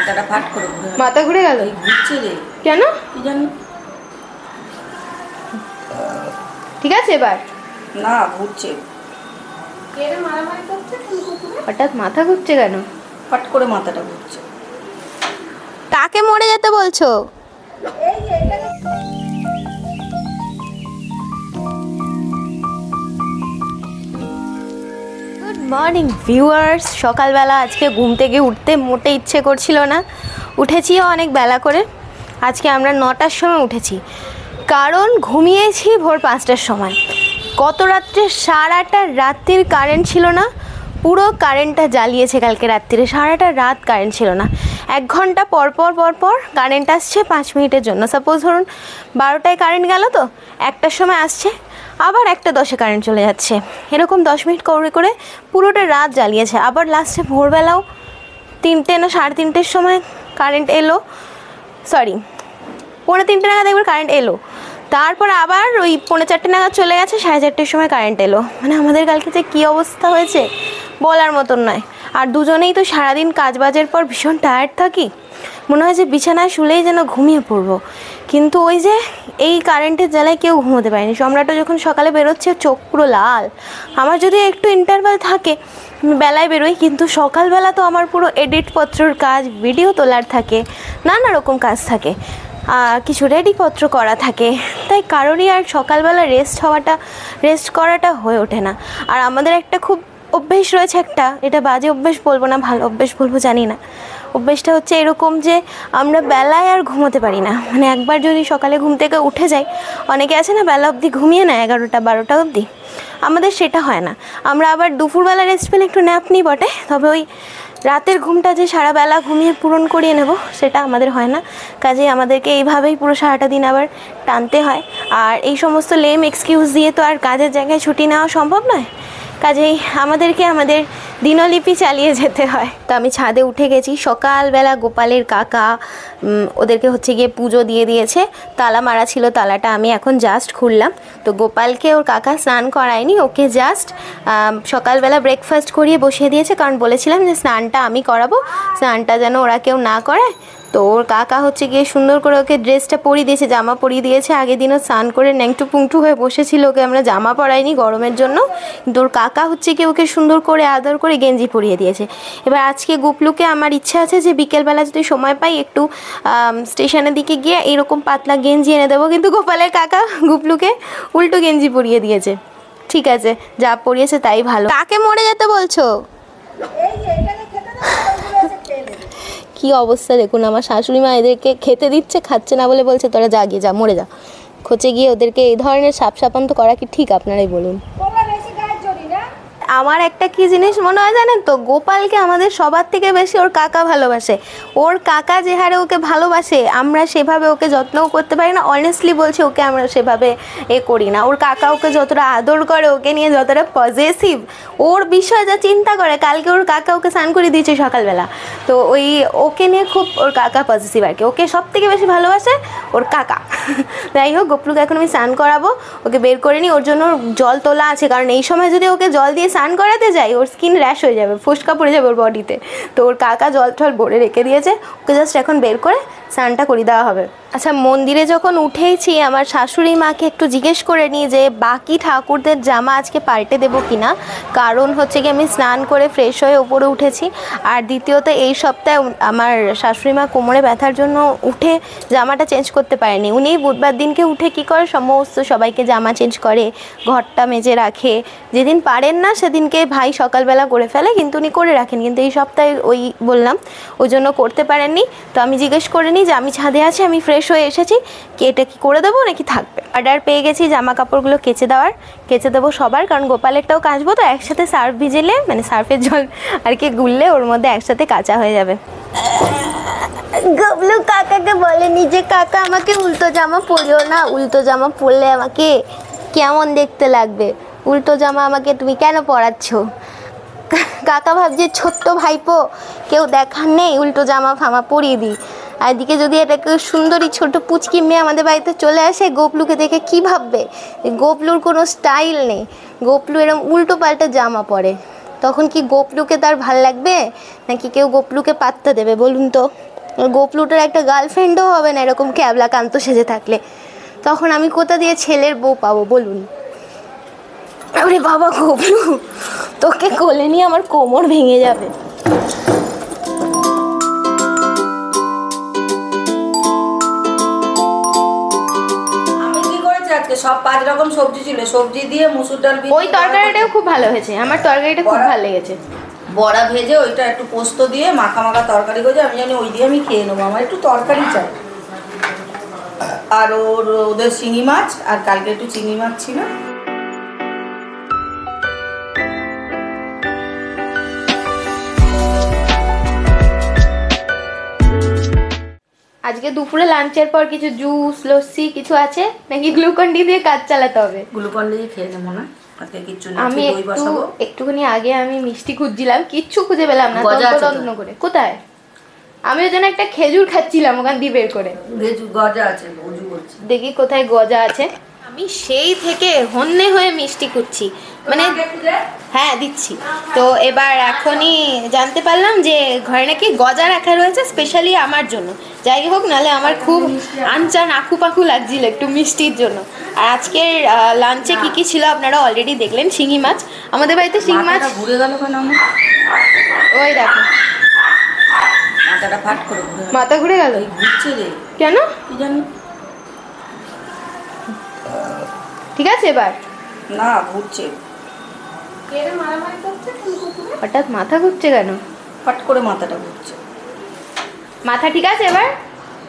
মাথাটা ফাট করে মাথা ঘুরে গেল ঘুরছে রে কেন কি জানি ঠিক আছে এবার না ঘুরছে হঠাৎ মাথা ঘুরছে কেন ফাট করে মাথাটা ঘুরছে কাকে মরে যেতে বলছো গুড মর্নিং ভিউয়ার্স সকালবেলা আজকে ঘুম থেকে উঠতে মোটে ইচ্ছে করছিল না উঠেছিও অনেক বেলা করে আজকে আমরা 9টার সময় উঠেছি কারণ ঘুমিয়েছি ভোর 5টার সময় গত রাত্রে 8:30 রাত্রির কারেন্ট ছিল না পুরো কারেন্টটা জ্বালিয়েছে কালকে রাত্রিরে 8:30 রাত কারেন্ট ছিল না 1 ঘন্টা পর পর কারেন্ট আসছে 5 মিনিটের জন্য সাপোজ ধরুন 12টায় কারেন্ট গেল তো 1টার সময় আসছে আবার 1:10-এ কারেন্ট চলে যাচ্ছে এরকম 10 মিনিট করে করে পুরোটা রাত জ্বালিয়েছে আবার লাস্টে ভোরবেলাও 3টে না 3:30-এর সময় কারেন্ট এলো সরি 3:45 নাগাদ একবার কারেন্ট এলো তারপর আবার ওই 3:45 নাগাদ চলে গেছে 4:30-এর সময় কারেন্ট এলো মানে আমাদের কালকে যে কী অবস্থা হয়েছে বলার মতন নয় আর দুজনেই তো সারাদিন কাজবাজের পর ভীষণ টায়ার্ড থাকি মনে হয় যে বিছানায় শুলেই যেন ঘুমিয়ে পড়বো কিন্তু ওই যে এই কারেন্টের জ্বালায় কেউ ঘুমোতে পারেনি সম্রাটও যখন সকালে বেরোচ্ছে চোখ পুরো লাল আমার যদি একটু ইন্টারভাল থাকে বেলায় বেরোই কিন্তু সকালবেলা তো আমার পুরো এডিটপত্রর কাজ ভিডিও তোলার থাকে নানা রকম কাজ থাকে কিছু রেডিপত্র করা থাকে তাই কারোরই আর সকালবেলা রেস্ট করাটা হয়ে ওঠে না আর আমাদের একটা খুব অভ্যেস রয়েছে একটা এটা বাজে অভ্যেস বলবো না ভালো অভ্যেস বলবো জানি না অভ্যেসটা হচ্ছে এরকম যে আমরা বেলায় আর ঘুমোতে পারি না মানে একবার যদি সকালে ঘুম থেকে উঠে যাই অনেকে আছে না বেলা অবধি ঘুমিয়ে না 11টা 12টা অবধি আমাদের সেটা হয় না আমরা আবার দুপুরবেলা রেস্ট পেলে একটু ন্যাপ নিই বটে তবে ওই রাতের ঘুমটা যে সারা বেলা ঘুমিয়ে পূরণ করিয়ে নেব সেটা আমাদের হয় না কাজেই আমাদেরকে এইভাবেই পুরো সারাটা দিন আবার টানতে হয় আর এই সমস্ত লেম এক্সকিউজ দিয়ে তো আর কাজের জায়গায় ছুটি নেওয়া সম্ভব নয় কাজেই আমাদেরকে আমাদের দিনলিপি চালিয়ে যেতে হয় তো আমি ছাদে উঠে গেছি সকালবেলা গোপালের কাকা ওদেরকে হচ্ছে গিয়ে পুজো দিয়ে দিয়েছে তালা মারা ছিল তালাটা আমি এখন জাস্ট খুললাম তো গোপালকে ওর কাকা স্নান করায়নি ওকে জাস্ট সকালবেলা ব্রেকফাস্ট করিয়ে বসিয়ে দিয়েছে কারণ বলেছিলাম যে স্নানটা আমি করাবো স্নানটা যেন ওরা কেউ না করায় তো ওর কাকা হচ্ছে গিয়ে সুন্দর করে ওকে ড্রেসটা পরিয়ে দিয়েছে জামা পরিয়ে দিয়েছে আগের দিনও স্নান করে ন্যাংটু পুংটু হয়ে বসেছিল ওকে আমরা জামা পরাইনি গরমের জন্য কিন্তু ওর কাকা হচ্ছে গিয়ে ওকে সুন্দর করে আদর করে গেঞ্জি পরিয়ে দিয়েছে এবার আজকে গুপলুকে আমার ইচ্ছা আছে যে বিকেলবেলা যদি সময় পাই একটু স্টেশনের দিকে গিয়ে এরকম পাতলা গেঞ্জি এনে দেবো কিন্তু গোপালের কাকা গুপলুকে উল্টো গেঞ্জি পরিয়ে দিয়েছে ঠিক আছে যা পরিয়েছে তাই ভালো কাকে মরে যেতে বলছো কি অবস্থা দেখুন আমার শাশুড়ি মা এদেরকে খেতে দিচ্ছে খাচ্ছে না বলে বলছে তোরা যা গিয়ে যা মরে যা খোঁচে গিয়ে ওদেরকে এই ধরনের সাপ-সাপান্ত করা কি ঠিক আপনারাই বলুন আমার একটা কি জিনিস মনে হয় জানেন তো গোপালকে আমাদের সবার থেকে বেশি ওর কাকা ভালোবাসে ওর কাকা যে হারে ওকে ভালোবাসে আমরা সেভাবে ওকে যত্নও করতে পারি না অনেস্টলি বলছি ওকে আমরা সেভাবে করি না ওর কাকা ওকে যতটা আদর করে ওকে নিয়ে যতটা পজেসিভ ওর বিষয় যা চিন্তা করে কালকে ওর কাকা ওকে স্নান করে দিয়েছে সকালবেলা তো ওই ওকে নিয়ে খুব ওর কাকা পজেসিভ আর কি ওকে সব থেকে বেশি ভালোবাসে ওর কাকা যাই হোক গোপলুকে এখন আমি স্নান করাবো ওকে বের করে নিই ওর জন্য জল তোলা আছে কারণ এই সময় যদি ওকে জল দিয়ে স্নান করাতে যাই ওর স্কিন র্যাশ হয়ে যাবে ফোসকা পড়ে যাবে ওর বডিতে তো ওর কাকা জল টল ভরে রেখে দিয়েছে ওকে জাস্ট এখন বের করে স্নানটা করিয়ে দেওয়া হবে আচ্ছা মন্দিরে যখন উঠেইছি আমার শাশুড়ি মাকে একটু জিজ্ঞেস করে নিই যে বাকি ঠাকুরদের জামা আজকে পাল্টে দেবো কি না কারণ হচ্ছে কি আমি স্নান করে ফ্রেশ হয়ে ওপরে উঠেছি আর দ্বিতীয়ত এই সপ্তাহে আমার শাশুড়ি মা কোমরে ব্যথার জন্য উঠে জামাটা চেঞ্জ করতে পারেনি উনি বুধবার দিনকে উঠে কি করে সমস্ত সবাইকে জামা চেঞ্জ করে ঘরটা মেজে রাখে যেদিন পারেন না সেদিনকে ভাই সকালবেলা করে ফেলে কিন্তু উনি করে রাখেন কিন্তু এই সপ্তাহে ওই বললাম ওই জন্য করতে পারেননি তো আমি জিজ্ঞেস করে নিই যে আমি ছাদে আছি আমি ফ্রেশ হয়ে এসেছি কি এটা কি করে দেবো নাকি থাকবে অর্ডার পেয়ে গেছি জামা কাপড়গুলো কেচে দেবো সবার কারণ গোপালেরটাও কাচবো তো একসাথে সার্ফ ভিজেলে মানে সার্ফের জল আর কি গুললে ওর মধ্যে একসাথে কাচা হয়ে যাবে গবলু কাকাকে বলেনি যে কাকা আমাকে উল্টো জামা পরিও না উল্টো জামা পরলে আমাকে কেমন দেখতে লাগবে উল্টো জামা আমাকে তুমি কেন পরাচ্ছ কাকা ভাবছে ছোট্ট ভাইপো কেউ দেখার নেই উল্টো জামা ফামা পরিয়ে দিই আর এদিকে যদি এটাকে সুন্দরী ছোট পুচকি মেয়ে আমাদের বাড়িতে চলে আসে গোপলুকে দেখে কি ভাববে গোপলুর কোনো স্টাইল নেই গোপলু এরকম উল্টো পাল্টা জামা পরে তখন কি গোপলুকে তার ভাল লাগবে নাকি কেউ গোপলুকে পাত্তা দেবে বলুন তো গোপলুটার একটা গার্লফ্রেন্ডও হবে না এরকম ক্যাবলা কান্ত সেজে থাকলে। তখন আমি কোথা দিয়ে ছেলের বউ পাবো বলুন? আরে বাবা গোপলু, তোকে কোলে নিয়ে আমার কোমর ভেঙে যাবে। আমি কি করেছি আজকে, সব 5 রকম সবজি ছিল, সবজি দিয়ে মুসুর ডাল দিয়ে ওই তরকারিটাও খুব ভালো হয়েছে, আমার তরকারিটা খুব ভালো লেগেছে। বড়া ভেজে ওইটা একটু পোস্ত দিয়ে মাখা মাখা তরকারি করেছে, আমি জানি ওই দিয়ে আমি খেয়ে নেবো, আমার একটু তরকারি চাই। আর ওদের শিঙি মাছ, আর কালকে একটু চিংড়ি মাছ ছিল। আজকে দুপুরে লাঞ্চের পর কিছু জুস লস্যি কিছু আছে নাকি গ্লুকন ডি দিয়ে কাজ চালাতে হবে? গ্লুকন দিয়ে খেয়ে নেবো না আজকে, কিচ্ছু নেই। আমি একটুখানি আগে আমি মিষ্টি খুঁজছিলাম, কিচ্ছু খুঁজে পেলাম না। তন্ন করে কোথায়? আমি ওই জন্য একটা খেজুর খাচ্ছিলাম ওখান দিয়ে বের করে। গজা আছে, দেখি কোথায় গজা আছে। আমি সেই থেকে হন্যে হয়ে মিষ্টি খুঁজছি, মানে হ্যাঁ দিচ্ছি তো। এবার এখনই জানতে পারলাম যে ঘরে নাকি গজা রাখা রয়েছে স্পেশালি আমার জন্য। যাই হোক, নাহলে আমার খুব আনচান আঁকু পাকু লাগছিল একটু মিষ্টির জন্য। আর আজকের লাঞ্চে কি কি ছিল আপনারা অলরেডি দেখলেন। শিঙি মাছ, আমাদের বাড়িতে শিঙি মাছ। ঘুরে গেল কেন? ওই দেখো মাথাটা ফাট করে মাথা ঘুরে গেল। ঘুরছে রে কেন কি জানি। ঠিক আছে এবার? না, ঘুরছে। হঠাৎ মাথা ঘুরছে কেন? ফাট করে মাথাটা ঘুরছে। মাথা ঠিক আছে এবার?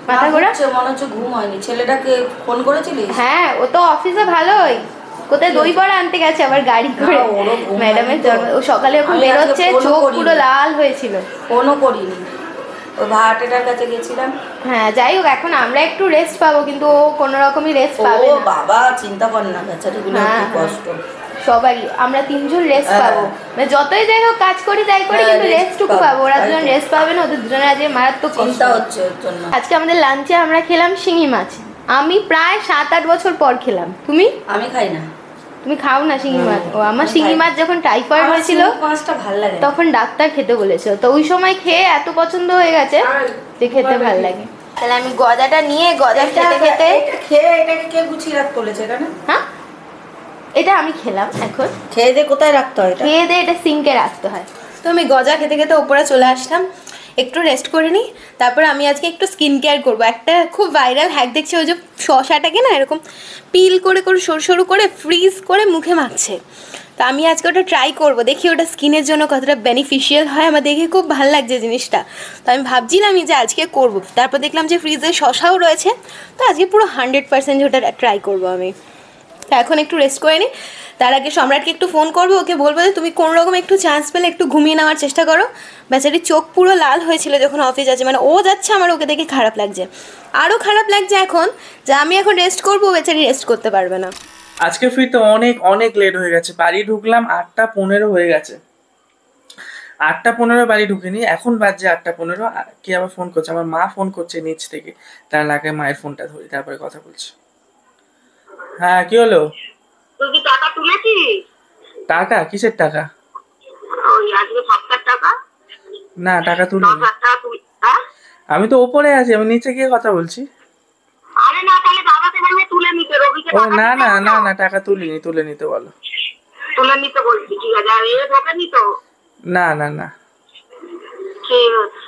মাথা ঘোরা মনে হচ্ছে ঘুম হয়নি। ছেলেটাকে ফোন করেছিলিস? হ্যাঁ, ও তো অফিসে ভালোই। কোথায় দই বড়া আনতে গেছে আবার গাড়ি করে। ম্যাডামের জন্ম, ও সকালে এখন বেরোচ্ছে, চোখ পুরো লাল হয়েছিল। ফোনও করিনি, ওই ভাড়াটেটার কাছে গেছিলাম। হ্যাঁ, যাই হোক, এখন আমরা একটু রেস্ট পাবো, কিন্তু ও কোনো রকমই রেস্ট পাবে না। বাবা চিন্তা কর না, বেচারিগুলো কি কষ্ট। সবাই আমরা 3 জন রেস্ট পাবো, মানে যতই যাই হোক কাজ করি যাই করি, কিন্তু রেস্টটুকু পাবো। ওরা দুজন রেস্ট পাবে না, ওদের দুজনের আজকে মারাত্মক চিন্তা হচ্ছে ওর জন্য। আজকে আমাদের লাঞ্চে আমরা খেলাম শিঙি মাছ। আমি প্রায় 7-8 বছর পর খেলাম। তুমি? আমি খাই না। তুমি খাও না শিঙি মাছ? ও, আমার শিঙি মাছ যখন টাইফয়েড হয়েছিল তখন ডাক্তার খেতে বলেছিল, তো ওই সময় খেয়ে এত পছন্দ হয়ে গেছে যে খেতে ভালো লাগে। তাহলে আমি গজাটা নিয়ে গজা খেতে খেতে খেয়ে এটাকে কে গুছিয়ে রাখতে বলেছে এখানে? হ্যাঁ, এটা আমি খেলাম। এখন খেয়ে দিয়ে কোথায় রাখতে হয়? খেয়ে দিয়ে এটা সিঙ্কে রাখতে হয়। তো আমি গজা খেতে খেতে ওপরে চলে আসলাম, একটু রেস্ট করে নিই। তারপর আমি আজকে একটু স্কিন কেয়ার করবো। একটা খুব ভাইরাল হ্যাক দেখছি, ওই যে শসাটাকে না এরকম পিল করে করে সরু সরু করে ফ্রিজ করে মুখে মাখছে। তো আমি আজকে ওটা ট্রাই করবো, দেখি ওটা স্কিনের জন্য কতটা বেনিফিশিয়াল হয়। আমার দেখে খুব ভালো লাগছে জিনিসটা, তো আমি ভাবছিলামই যে আজকে করবো। তারপর দেখলাম যে ফ্রিজে শসাও রয়েছে, তো আজকে পুরো 100% ওটা ট্রাই করবো আমি। তো এখন একটু রেস্ট করে নিই। তার আগে সম্রাটকে একটু ফোন করবো, ওকে বলবো যে তুমি কোনো রকম একটু চান্স পেলে একটু ঘুমিয়ে নেওয়ার চেষ্টা করো। বেচারির চোখ পুরো লাল হয়েছিল যখন অফিস যাচ্ছে, মানে ও যাচ্ছে, আমার ওকে দেখে খারাপ লাগছে। আরও খারাপ লাগছে এখন যে আমি এখন রেস্ট করবো, বেচারি রেস্ট করতে পারবে না। আজকে ফিরতে অনেক অনেক লেট হয়ে গেছে। বাড়ি ঢুকলাম 8:15 হয়ে গেছে। 8:15 বাড়ি ঢুকিনি, এখন বাজছে 8:15। কি আবার ফোন করছে, আমার মা ফোন করছে নিচ থেকে। তার আগে মায়ের ফোনটা ধরি, তারপরে কথা বলছি। হ্যাঁ, কি হলো? তুই কি টাকা তুলেছিস? টাকা? কিসের টাকা? ওই আজকে 7 টাকা। না, টাকা তুলিনি। আমি তো ওপরে আছি, আমি নিচে গিয়ে কথা বলছি। আরে না, তাহলে বাবাকে বলবে তুলে নিতে। রবিকে ও না না না না, টাকা তুলিনি, তুলে নিতে বলো। তুলে নিতে বলছি, ঠিক আছে। আর এ ঢোকে নি তো? না না না, ঠিক আছে।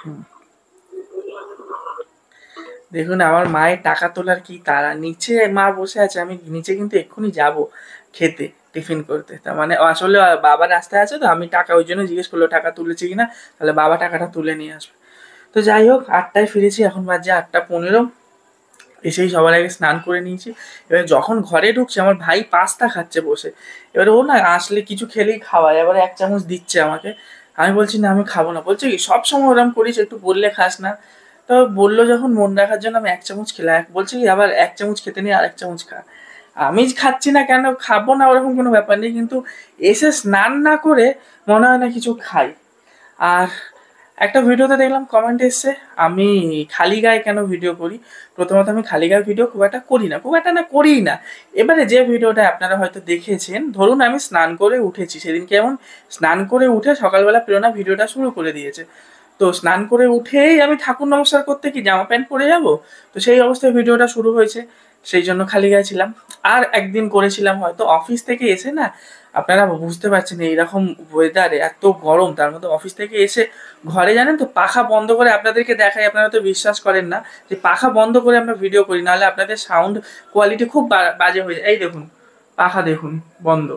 দেখুন আমার মায়ের টাকা তোলার কি তারা, নিচে মা বসে আছে, আমি নিচে কিন্তু এক্ষুনি যাব খেতে, টিফিন করতে। তার মানে আসলে বাবা রাস্তায় আছে, তো আমি টাকা ওই জন্য জিজ্ঞেস করলো টাকা তুলেছি কিনা, তাহলে বাবা টাকাটা তুলে নিয়ে আসবে। তো যাই হোক, 8টায় ফিরেছি, এখন বাজে 8:15। এসেই সবার আগে স্নান করে নিয়েছি। এবার যখন ঘরে ঢুকছে, আমার ভাই পাস্তা খাচ্ছে বসে। এবার ও না আসলে কিছু খেলেই খাওয়ায়, এবার 1 চামচ দিচ্ছে আমাকে। আমি বলছি না, আমি খাবো না। বলছে কি সব সময় ওরম করিস, একটু বললে খাস না? তো বললো যখন মন রাখার জন্য, আমি 1 চামচ খেলাম। বলছি কি আবার 1 চামচ খেতে নিয়ে আর 1 চামচ খা। আমি খাচ্ছি না কেন, খাবো না ওরকম কোনো ব্যাপার নেই, কিন্তু এসে স্নান না করে মনে হয় না কিছু খাই। আর একটা ভিডিওতে দেখলাম কমেন্ট এসছে আমি খালি গায়ে কেন ভিডিও করি। প্রথমত আমি খালি গায়ে ভিডিও খুব একটা করি না। এবারে যে ভিডিওটা আপনারা হয়তো দেখেছেন, ধরুন আমি স্নান করে উঠেছি, সেদিনকে এমন স্নান করে উঠে সকালবেলা প্রেরণা ভিডিওটা শুরু করে দিয়েছে। তো স্নান করে উঠেই আমি ঠাকুর নমস্কার করতে কি জামা প্যান্ট পরে যাব, তো সেই অবস্থায় ভিডিওটা শুরু হয়েছে, সেই জন্য খালি গায়ে ছিলাম। আর একদিন করেছিলাম হয়তো অফিস থেকে এসে না, আপনারা বুঝতে পারছেন এইরকম ওয়েদারে এত গরম, তার মধ্যে অফিস থেকে এসে ঘরে জানেন তো পাখা বন্ধ করে আপনাদেরকে দেখাই, আপনারা তো বিশ্বাস করেন না যে পাখা বন্ধ করে আমরা ভিডিও করি, নাহলে আপনাদের সাউন্ড কোয়ালিটি খুব বাজে হয়ে যায়। এই দেখুন পাখা দেখুন বন্ধ,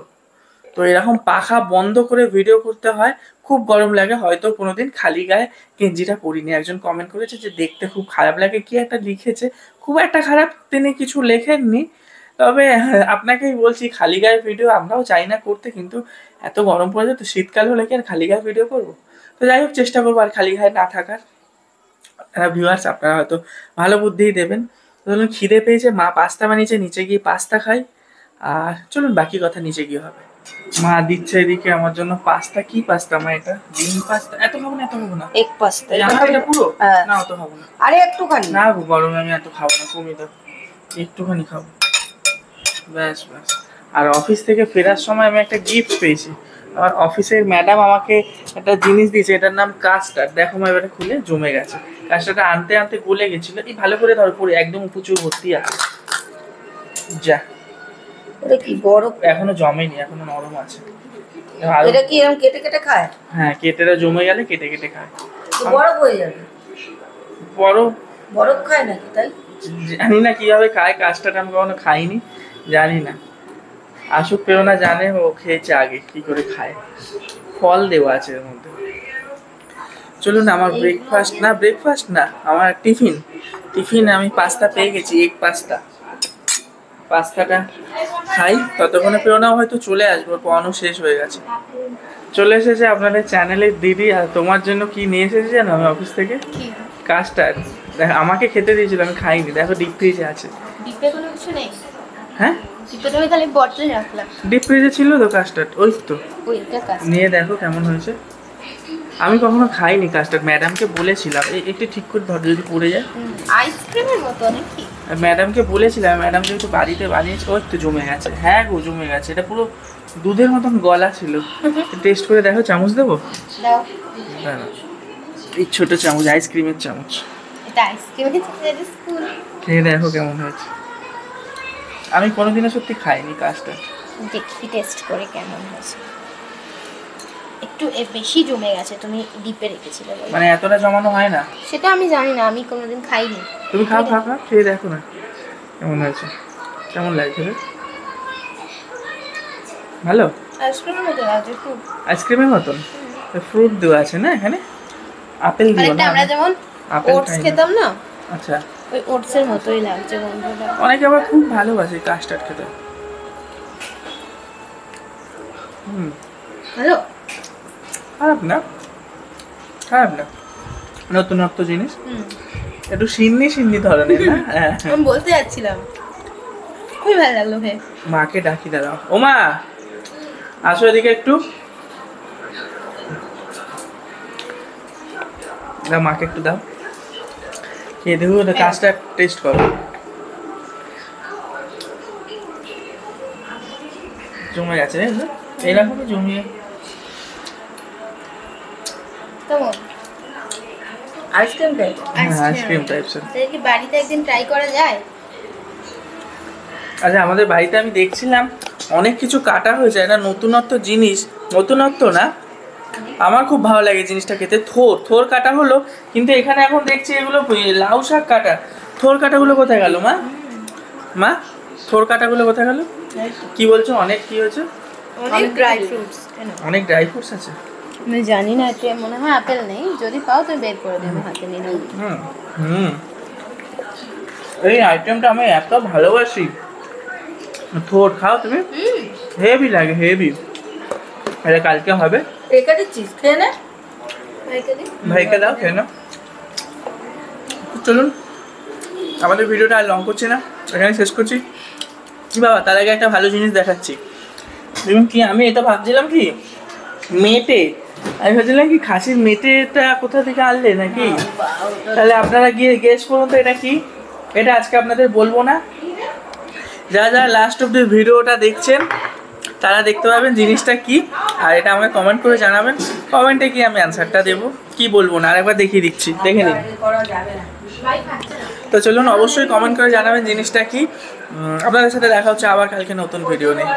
তো এরকম পাখা বন্ধ করে ভিডিও করতে হয়, খুব গরম লাগে। হয়তো কোনোদিন খালি গায়ে গেঞ্জিটা পরিনি। একজন কমেন্ট করেছে যে দেখতে খুব খারাপ লাগে, কি একটা লিখেছে, খুব একটা খারাপ তিনি কিছু লেখেননি, তবে আপনাকেই বলছি খালি গায়ে ভিডিও আমরাও চাই না করতে, কিন্তু এত গরম পড়ে যায়, তো শীতকাল হলে কি আর খালি গায়ে ভিডিও করবো? তো যাই হোক চেষ্টা করবো আর খালি গায়ে না থাকার। ভিউয়ার্স আপনারা হয়তো ভালো বুদ্ধিই দেবেন। ধরুন খিদে পেয়েছে, মা পাস্তা বানিয়েছে, নিচে গিয়ে পাস্তা খাই। আর চলুন বাকি কথা নিচে গিয়ে হবে। মা দিচ্ছে এদিকে আমার জন্য পাস্তা। কি পাস্তা মা এটা? ডিম পাস্তা। এত খাবো না, এত খাবো না। এক পাস্তা এটা পুরো হ্যাঁ। না, অত খাবো না। আরে একটুখানি না গো, গরমে আমি এত খাবো না, কমিয়ে দাও, একটুখানি খাবো ব্যাস ব্যাস। আর অফিস থেকে ফেরার সময় আমি একটা গিফট পেয়েছি। আমার অফিসের ম্যাডাম আমাকে একটা জিনিস দিয়েছে, এটার নাম কাস্টার্ড। দেখো মা এবারে খুলে জমে গেছে, কাস্টার্ডটা আনতে আনতে গলে গেছিল। এই ভালো করে ধর পরে একদম প্রচুর ভর্তি আছে। যা, এটা কি বরফ? এখনো জমেনি, এখনো নরম আছে। এটা কি এরকম কেটে কেটে খায়? হ্যাঁ, কেটেটা জমে গেলে কেটে কেটে খায়। বরফ হয়ে যাবে। বরফ বরফ খায় নাকি তাই? জানি না কিভাবে খায়, কাজটা আমি কখনো খাইনি, জানি না। আসুক প্রেরণা জানে, ও খেয়েছে আগে কি করে খায়। ফল দেওয়া আছে এর মধ্যে। চলুন আমার ব্রেকফাস্ট না আমার টিফিন আমি পাস্তা পেয়ে গেছি, এগ পাস্তা। পাস্তাটা খাই, ততক্ষণে প্রেরণাও হয়তো চলে আসবো, পড়ানো শেষ হয়ে গেছে। চলে এসেছে আপনাদের চ্যানেলের দিদি। আর তোমার জন্য কি নিয়ে এসেছে জানো আমি অফিস থেকে? কাস্টার্ড। দেখ আমাকে খেতে দিয়েছিল, আমি খাইনি, দেখো ডিপ ফ্রিজে আছে। ডিপে কোনো কিছু নেই? হ্যাঁ ডিপে তুমি খালি বটলে রাখলাম। ডিপ ফ্রিজে ছিল তো কাস্টার্ড, ওই তো ওইটা কাজ। নিয়ে দেখো কেমন হয়েছে। আমি কখনো খাইনি কাস্টার্ড, ম্যাডামকে বলেছিলাম একটু ঠিক করে ধর যদি পড়ে যায়। আইসক্রিমের মতো নাকি? ম্যাডামকে বলেছিলাম, ম্যাডাম যেহেতু বাড়িতে বানিয়েছে, ওই তো জমে গেছে। হ্যাঁ গো জমে গেছে, এটা পুরো দুধের মতন গলা ছিল। টেস্ট করে দেখো, চামচ দেবো? দাও। হ্যাঁ, এই ছোট চামচ, আইসক্রিমের চামচ। এটা আইসক্রিমের স্পুন। খেয়ে দেখো কেমন হয়েছে। আমি কোনোদিনও সত্যি খাইনি কাস্টার্ড। দেখি টেস্ট করে কেমন হয়েছে। একটু বেশি জমে গেছে, তুমি ডিপে রেখেছিলে বলে। মানে এতটা জমানো হয় না? সেটা আমি জানি না, আমি কোনোদিন খাইনি। তুমি খাও, খেয়ে দেখো না কেমন হয়েছে, কেমন লাগছে রে? ভালো আইসক্রিমের মতো লাগছে খুব। আইসক্রিমের মতন ফ্রুট দেওয়া আছে না এখানে? আপেল দিও না? আমরা যেমন আপেল ওটস খাই না। খেতাম না, আচ্ছা, ওই ওটসের মতোই লাগছে গন্ধটা। অনেকে আবার খুব ভালোবাসে কাস্টার্ড খেতে। ভালো, খারাপ না, নতুনত্ব জিনিস, একটু সিন্নি ধরনের না? হ্যাঁ, আমি বলতে যাচ্ছিলাম, খুবই ভালো লাগলো ভাই। মাকে ডাকি দাঁড়াও। ও মা, আসো এদিকে একটু। মাকে একটু দাও, খেয়ে দেখো, কাজটা টেস্ট করো। জমে গেছে এইরকমই জমিয়ে। কেমন? Ice cream type? আইসক্রিম টাইপসের। কি বাড়িতে একদিন ট্রাই করা যায়? আচ্ছা, আমাদের বাড়িতে আমি দেখছিলাম অনেক কিছু কাটা হয়েছে, এটা নতুনত্ব জিনিস। নতুনত্ব না, আমার খুব ভালো লাগে জিনিসটা খেতে। থোর কাটা হলো, কিন্তু এখানে এখন দেখছি এগুলো লাউ শাক কাটা। থোর কাটাগুলো কোথায় গেল মা? থোর কাটাগুলো কোথায় গেল? কি বলছো? অনেক কি হয়েছে? অনেক ড্রাই ফ্রুটস। অনেক ড্রাই ফ্রুটস আছে? আমি জানি না, এটা মনে হয় আপেল নেই, যদি পাও তুমি বের করে দেবে, হাতে নিয়ে নাও। এই আইটেমটা আমি এত ভালোবাসি। থোর খাও তুমি? হেভি লাগে, হেভি। এটা কালকে হবে। রেখে দিচ্ছিস, খেয়ে নে। ভাইকে দাও, খেয়ে নাও। চলুন আমাদের ভিডিওটা আর লং করছি না, এখানে শেষ করছি। কি বাবা, তার আগে একটা ভালো জিনিস দেখাচ্ছি। দেখুন কি, আমি এটা ভাবছিলাম কি মেটে, আমি ভাবছিলাম কি খাসির মেটেটা কোথা থেকে আনলে নাকি? তাহলে আপনারা গিয়ে গেস করুন তো এটা কি। এটা আজকে আপনাদের বলবো না, যারা লাস্ট অব্দি ভিডিওটা দেখছেন তারা দেখতে পাবেন জিনিসটা কি। আর এটা আমাকে কমেন্ট করে জানাবেন, কমেন্টে কি আমি অ্যান্সারটা দেবো কি বলবো না, আরেকবার দেখিয়ে দিচ্ছি, দেখে নিন। করা যাবে না। তো চলুন অবশ্যই কমেন্ট করে জানাবেন জিনিসটা কি। আপনাদের সাথে দেখা হচ্ছে আবার কালকে নতুন ভিডিও নিয়ে।